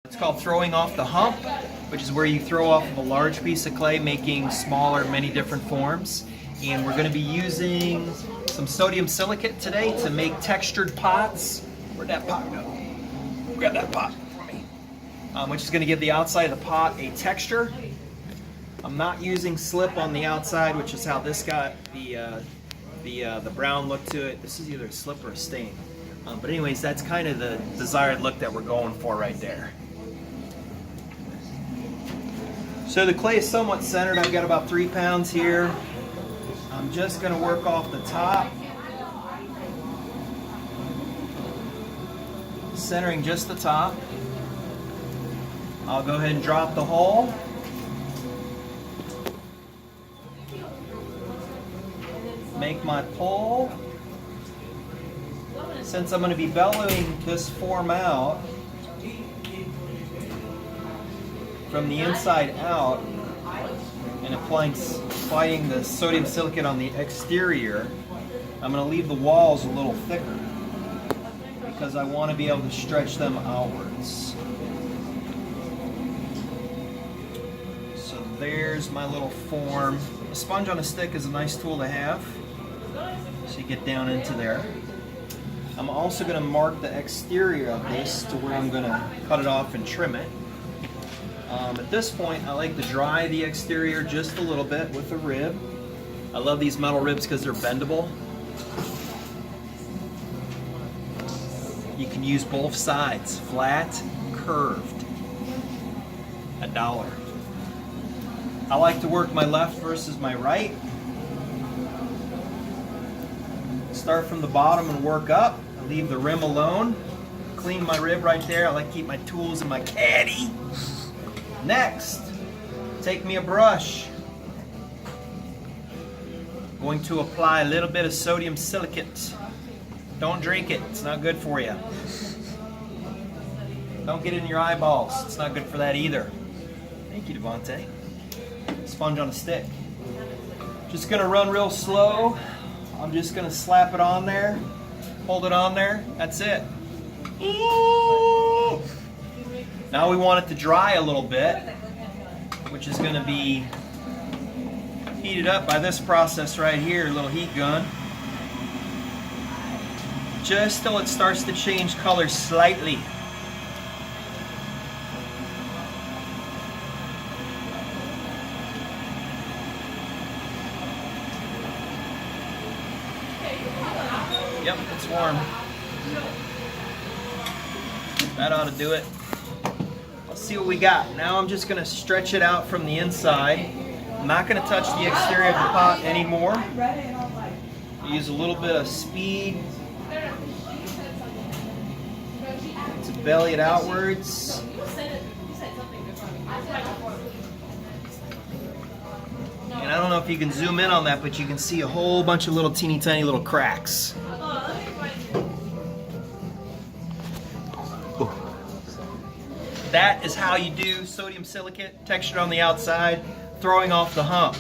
It's called throwing off the hump, which is where you throw off of a large piece of clay, making smaller, many different forms. And we're going to be using some sodium silicate today to make textured pots. Where'd that pot go? Grab that pot for me. Which is going to give the outside of the pot a texture. I'm not using slip on the outside, which is how this got the brown look to it. This is either a slip or a stain. But anyways, that's kind of the desired look that we're going for right there. So the clay is somewhat centered. I've got about 3 pounds here. I'm just going to work off the top, centering just the top. I'll go ahead and drop the hole. Make my pull. Since I'm going to be bellowing this form out from the inside out and applying the sodium silicate on the exterior, I'm going to leave the walls a little thicker because I want to be able to stretch them outwards. So there's my little form. A sponge on a stick is a nice tool to have, so you get down into there. I'm also going to mark the exterior of this to where I'm going to cut it off and trim it. At this point, I like to dry the exterior just a little bit with a rib. I love these metal ribs because they're bendable. You can use both sides, flat, curved. $1. I like to work my left versus my right. Start from the bottom and work up. I leave the rim alone. Clean my rib right there. I like to keep my tools in my caddy. Next, take me a brush. Going to apply a little bit of sodium silicate. Don't drink it, it's not good for you. Don't get it in your eyeballs, it's not good for that either. Thank you, Devontae. Sponge on a stick. Just gonna run real slow. I'm just gonna slap it on there, hold it on there, that's it. Ooh. Now we want it to dry a little bit, which is going to be heated up by this process right here, a little heat gun. Just till it starts to change color slightly. Yep, it's warm. That ought to do it. Let's see what we got. Now I'm just going to stretch it out from the inside. I'm not going to touch the exterior of the pot anymore. Use a little bit of speed to belly it outwards. And I don't know if you can zoom in on that, but you can see a whole bunch of little teeny tiny little cracks. That is how you do sodium silicate, textured on the outside, throwing off the hump.